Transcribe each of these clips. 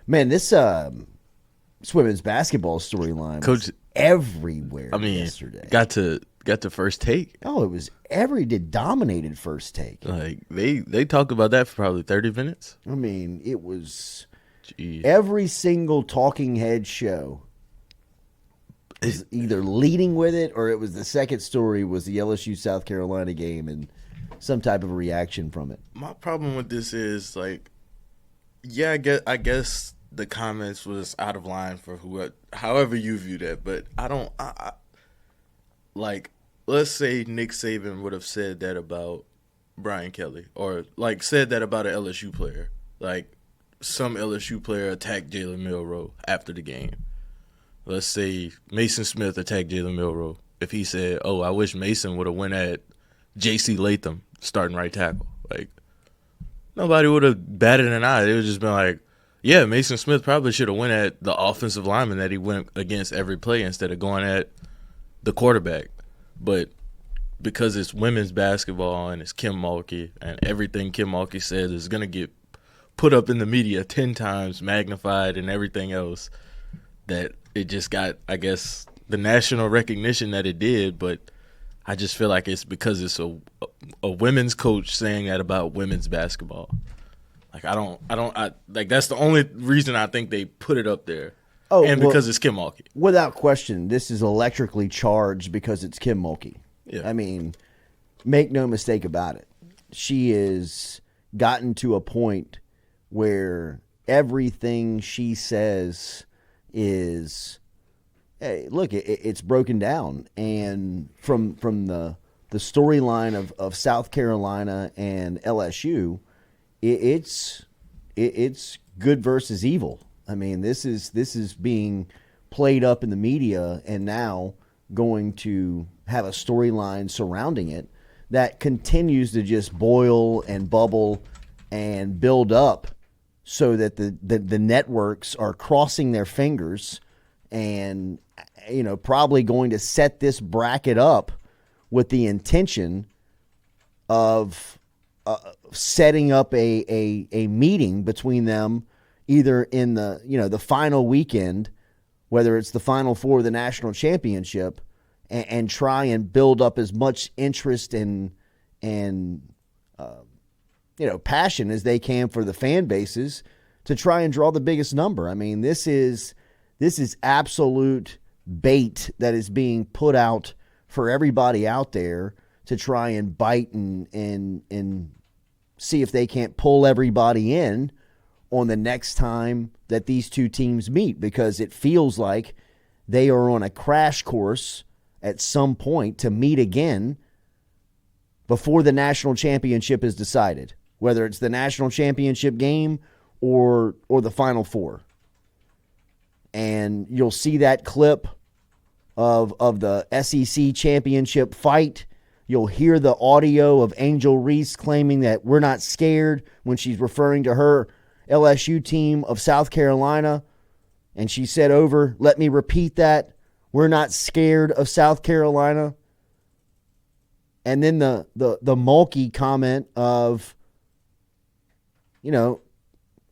Man, this women's basketball storyline was everywhere yesterday. Got to first take. Oh, it was dominated first take. Like they talked about that for probably 30 minutes. I mean, it was every single talking head show was either leading with it, or it was the second story was the LSU South Carolina game and some type of reaction from it. My problem with this is like, yeah, I guess the comments was out of line for however you view that, but I like, let's say Nick Saban would have said that about Brian Kelly, or like said that about an LSU player, like some LSU player attacked Jalen Milroe after the game. Let's say Mason Smith attacked Jalen Milroe. If he said, "Oh, I wish Mason would have went at J.C. Latham starting right tackle," like nobody would have batted an eye. It would just been like, yeah, Mason Smith probably should have went at the offensive lineman that he went against every play instead of going at the quarterback. But because it's women's basketball and it's Kim Mulkey, and everything Kim Mulkey says is going to get put up in the media 10 times, magnified and everything else, that it just got, I guess, the national recognition that it did. But I just feel like it's because it's a women's coach saying that about women's basketball. Like I like that's the only reason I think they put it up there. Oh, and because it's Kim Mulkey. Without question, this is electrically charged because it's Kim Mulkey. Yeah. I mean, make no mistake about it. She has gotten to a point where everything she says is, hey, look, it's broken down. And from the storyline of South Carolina and LSU, it's good versus evil. I mean, this is being played up in the media and now going to have a storyline surrounding it that continues to just boil and bubble and build up so that the networks are crossing their fingers and, you know, probably going to set this bracket up with the intention of setting up a meeting between them either in the, you know, the final weekend, whether it's the Final Four of the national championship, and try and build up as much interest and passion as they can for the fan bases to try and draw the biggest number. I mean, this is absolute bait that is being put out for everybody out there to try and bite and see if they can't pull everybody in on the next time that these two teams meet, because it feels like they are on a crash course at some point to meet again before the national championship is decided, whether it's the national championship game or the Final Four. And you'll see that clip of the SEC championship fight. You'll hear the audio of Angel Reese claiming that we're not scared when she's referring to her LSU team of South Carolina. And she said let me repeat that, we're not scared of South Carolina. And then the Mulkey comment of, you know,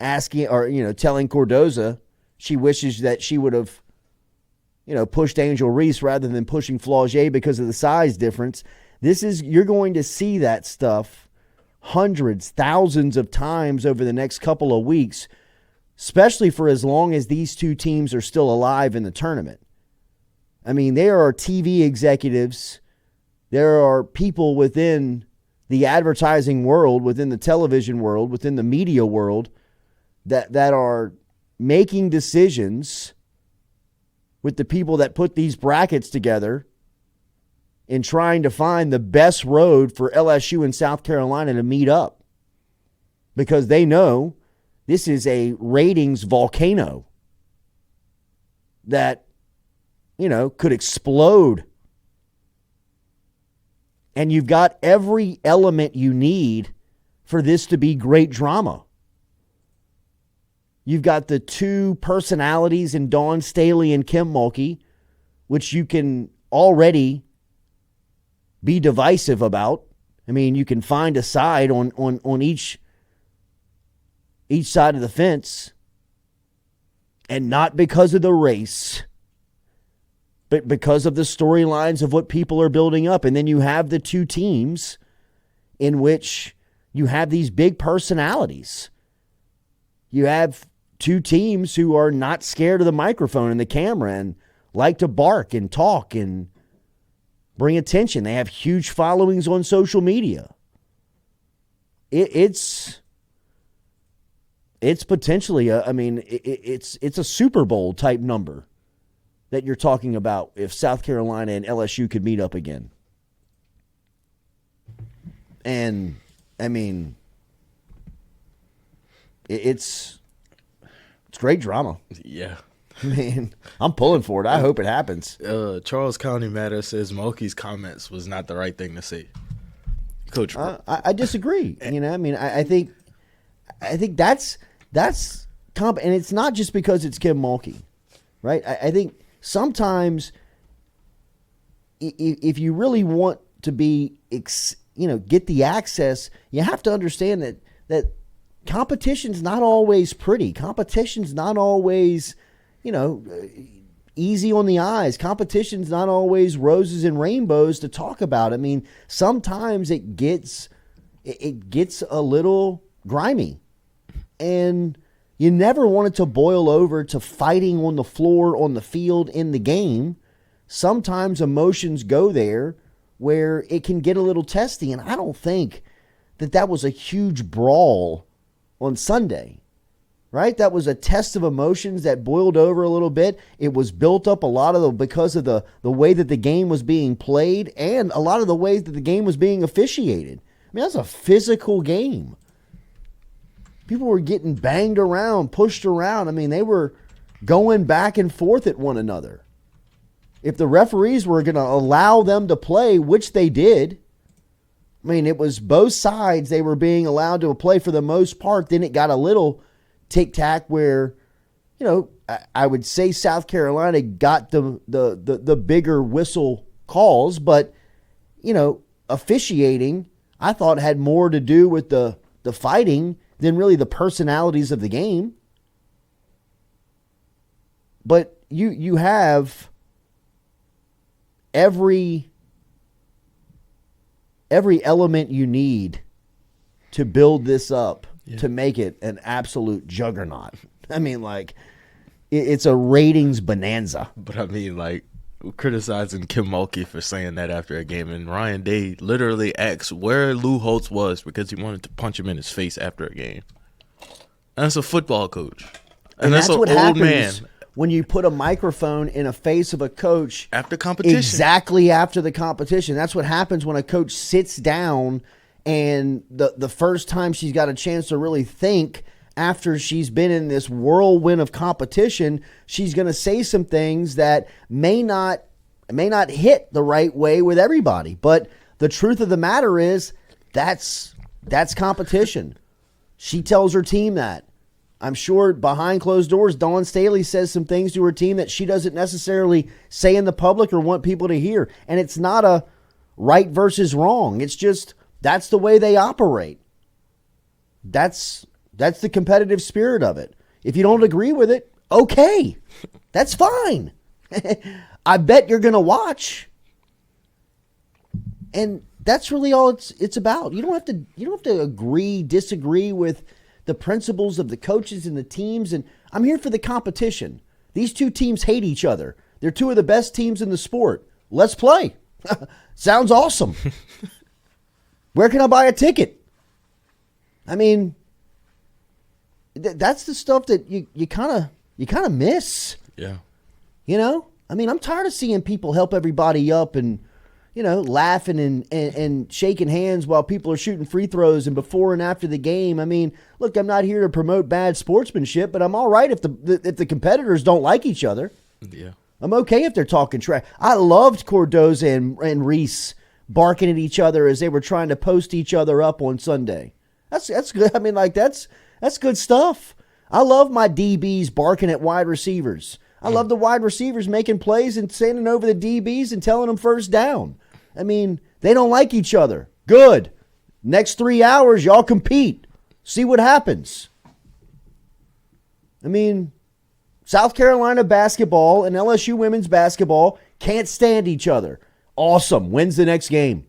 asking or, you know, telling Cardoza she wishes that she would have, you know, pushed Angel Reese rather than pushing Flaugier because of the size difference. You're going to see that stuff hundreds, thousands of times over the next couple of weeks, especially for as long as these two teams are still alive in the tournament. I mean, there are TV executives, there are people within the advertising world, within the television world, within the media world that are making decisions with the people that put these brackets together in trying to find the best road for LSU and South Carolina to meet up, because they know this is a ratings volcano that, you know, could explode. And you've got every element you need for this to be great drama. You've got the two personalities in Dawn Staley and Kim Mulkey, which you can already be divisive about. I mean, you can find a side on each side of the fence. And not because of the race, but because of the storylines of what people are building up. And then you have the two teams in which you have these big personalities. You have two teams who are not scared of the microphone and the camera and like to bark and talk and bring attention. They have huge followings on social media. It's potentially it's a Super Bowl type number that you're talking about if South Carolina and LSU could meet up again. And I mean, it's great drama. Yeah. Man, I'm pulling for it. I hope it happens. Charles County Matter says Mulkey's comments was not the right thing to say. Coach, I disagree. I think that's and it's not just because it's Kim Mulkey, right? I think sometimes if you really want to be, get the access, you have to understand that competition's not always pretty. Competition's not always, easy on the eyes. Competition's not always roses and rainbows to talk about. I mean, sometimes it gets a little grimy. And you never want it to boil over to fighting on the floor, on the field, in the game. Sometimes emotions go there where it can get a little testy. And I don't think that was a huge brawl on Sunday, right? That was a test of emotions that boiled over a little bit. It was built up because of the way that the game was being played and a lot of the ways that the game was being officiated. I mean, that's a physical game. People were getting banged around, pushed around. I mean, they were going back and forth at one another. If the referees were going to allow them to play, which they did, I mean, it was both sides they were being allowed to play for the most part. Then it got a little tic-tac where, I would say South Carolina got the bigger whistle calls, but, officiating, I thought had more to do with the fighting than really the personalities of the game. But you have every element you need to build this up, to make it an absolute juggernaut. I mean, it's a ratings bonanza. But I mean, criticizing Kim Mulkey for saying that after a game, and Ryan Day literally asked where Lou Holtz was because he wanted to punch him in his face after a game. And that's a football coach. And that's what an old happens man. When you put a microphone in the face of a coach After competition. Exactly after the competition. That's what happens when a coach sits down and the first time she's got a chance to really think after she's been in this whirlwind of competition, she's going to say some things that may not hit the right way with everybody. But the truth of the matter is that's competition. She tells her team that. I'm sure behind closed doors, Dawn Staley says some things to her team that she doesn't necessarily say in the public or want people to hear. And it's not a right versus wrong. It's just that's the way they operate. That's the competitive spirit of it. If you don't agree with it, okay, that's fine. I bet you're going to watch. And that's really all it's about. You don't have to agree, disagree with the principles of the coaches and the teams. And I'm here for the competition. These two teams hate each other. They're two of the best teams in the sport. Let's play. Sounds awesome. Where can I buy a ticket? I mean, that's the stuff that you kind of miss. Yeah. I mean, I'm tired of seeing people help everybody up and, laughing and shaking hands while people are shooting free throws and before and after the game. I mean, look, I'm not here to promote bad sportsmanship, but I'm all right if the competitors don't like each other. Yeah. I'm okay if they're talking trash. I loved Cordoza and Reese barking at each other as they were trying to post each other up on Sunday. That's good. I mean, that's good stuff. I love my DBs barking at wide receivers. I love the wide receivers making plays and standing over the DBs and telling them first down. I mean, they don't like each other. Good. Next 3 hours, y'all compete. See what happens. I mean, South Carolina basketball and LSU women's basketball can't stand each other. Awesome. Wins the next game.